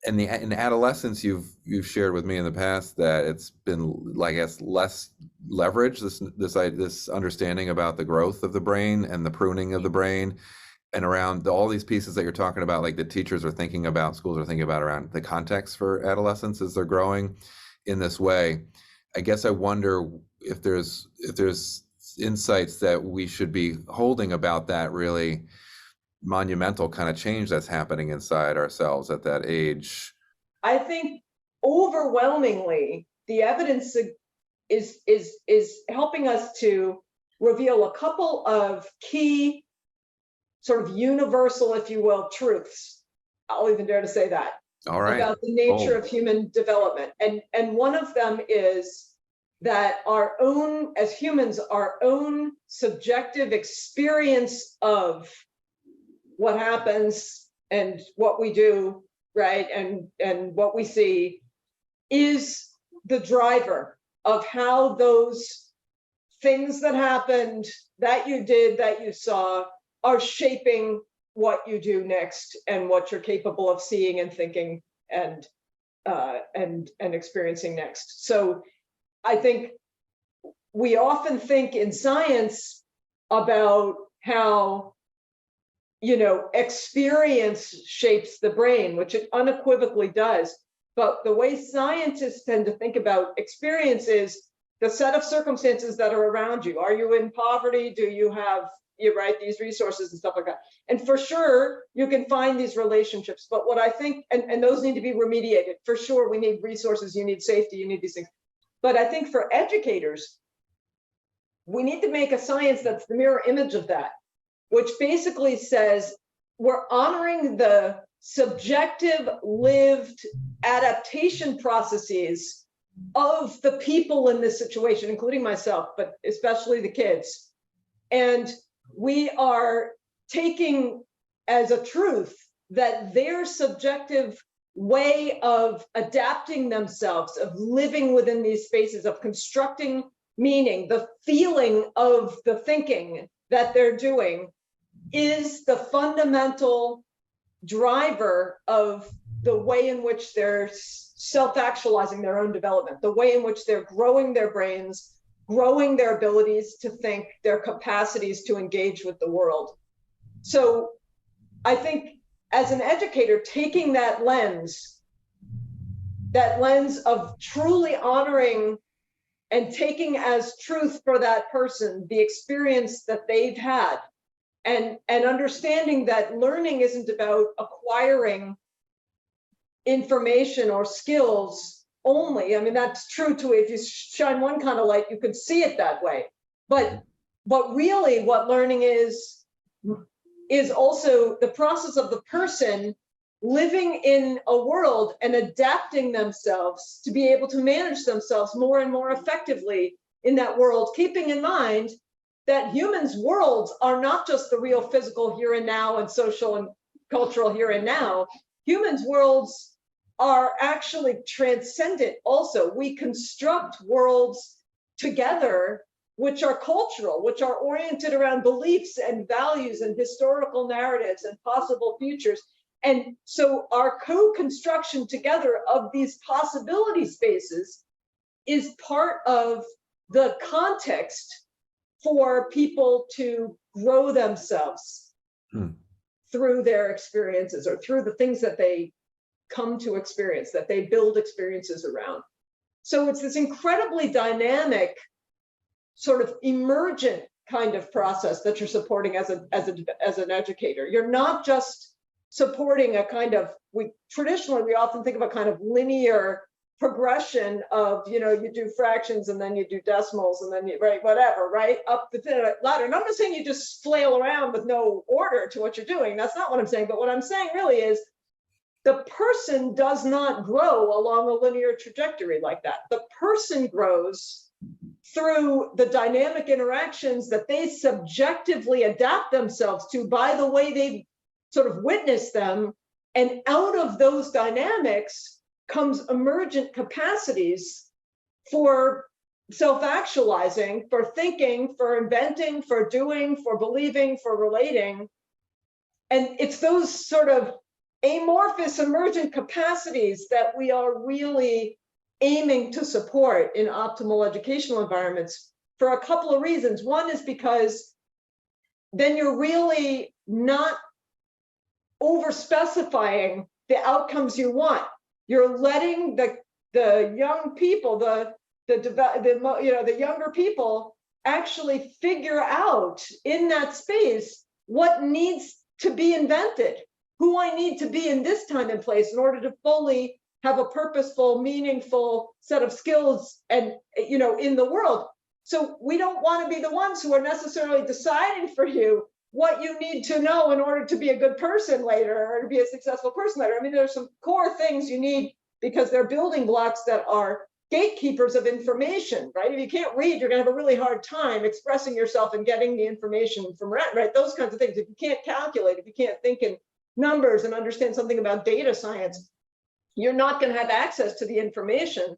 in adolescence, you've shared with me in the past that it's been, I guess, less leverage, this understanding about the growth of the brain and the pruning of the brain, and around all these pieces that you're talking about, like the teachers are thinking about, schools are thinking about around the context for adolescents as they're growing in this way. I guess I wonder if there's insights that we should be holding about that really monumental kind of change that's happening inside ourselves at that age. I think overwhelmingly the evidence is helping us to reveal a couple of key sort of universal, if you will, truths. I'll even dare to say that. All right. About the nature of human development. And one of them is that our own, as humans, our own subjective experience of what happens and what we do, right, and what we see is the driver of how those things that happened, that you did, that you saw, are shaping what you do next and what you're capable of seeing and thinking and experiencing next. So I think we often think in science about how, you know, experience shapes the brain, which it unequivocally does. But the way scientists tend to think about experience is the set of circumstances that are around you. Are you in poverty? Do you have, these resources and stuff like that? And for sure, you can find these relationships. But what I think, and those need to be remediated. For sure, we need resources, you need safety, you need these things. But I think for educators, we need to make a science that's the mirror image of that, which basically says we're honoring the subjective lived adaptation processes of the people in this situation, including myself, but especially the kids. And we are taking as a truth that their subjective way of adapting themselves, of living within these spaces, of constructing meaning, the feeling of the thinking that they're doing is the fundamental driver of the way in which they're self-actualizing their own development, the way in which they're growing their brains, growing their abilities to think, their capacities to engage with the world. So I think as an educator, taking that lens of truly honoring and taking as truth for that person the experience that they've had, and understanding that learning isn't about acquiring information or skills only. I mean, that's true too. If you shine one kind of light, you could see it that way. But really what learning is also the process of the person living in a world and adapting themselves to be able to manage themselves more and more effectively in that world, keeping in mind that humans' worlds are not just the real physical here and now and social and cultural here and now. Humans' worlds are actually transcendent also. We construct worlds together which are cultural, which are oriented around beliefs and values and historical narratives and possible futures. And so our co-construction together of these possibility spaces is part of the context for people to grow themselves through their experiences or through the things that they come to experience, that they build experiences around. So it's this incredibly dynamic, sort of emergent kind of process that you're supporting as an educator. You're not just supporting a kind of, traditionally we often think of a kind of linear progression of, you do fractions and then you do decimals and then you, right, up the ladder. And I'm not saying you just flail around with no order to what you're doing. That's not what I'm saying. But what I'm saying really is the person does not grow along a linear trajectory like that. The person grows through the dynamic interactions that they subjectively adapt themselves to by the way they sort of witness them. And out of those dynamics comes emergent capacities for self-actualizing, for thinking, for inventing, for doing, for believing, for relating. And it's those sort of amorphous emergent capacities that we are really aiming to support in optimal educational environments for a couple of reasons. One is because then you're really not over specifying the outcomes you want. You're letting the young people, the younger people actually figure out in that space what needs to be invented, who I need to be in this time and place in order to fully have a purposeful, meaningful set of skills and, in the world. So we don't want to be the ones who are necessarily deciding for you what you need to know in order to be a good person later or to be a successful person later. I mean, there's some core things you need because they're building blocks that are gatekeepers of information, right? If you can't read, you're going to have a really hard time expressing yourself and getting the information from, right? Those kinds of things. If you can't calculate, if you can't think in numbers and understand something about data science, you're not going to have access to the information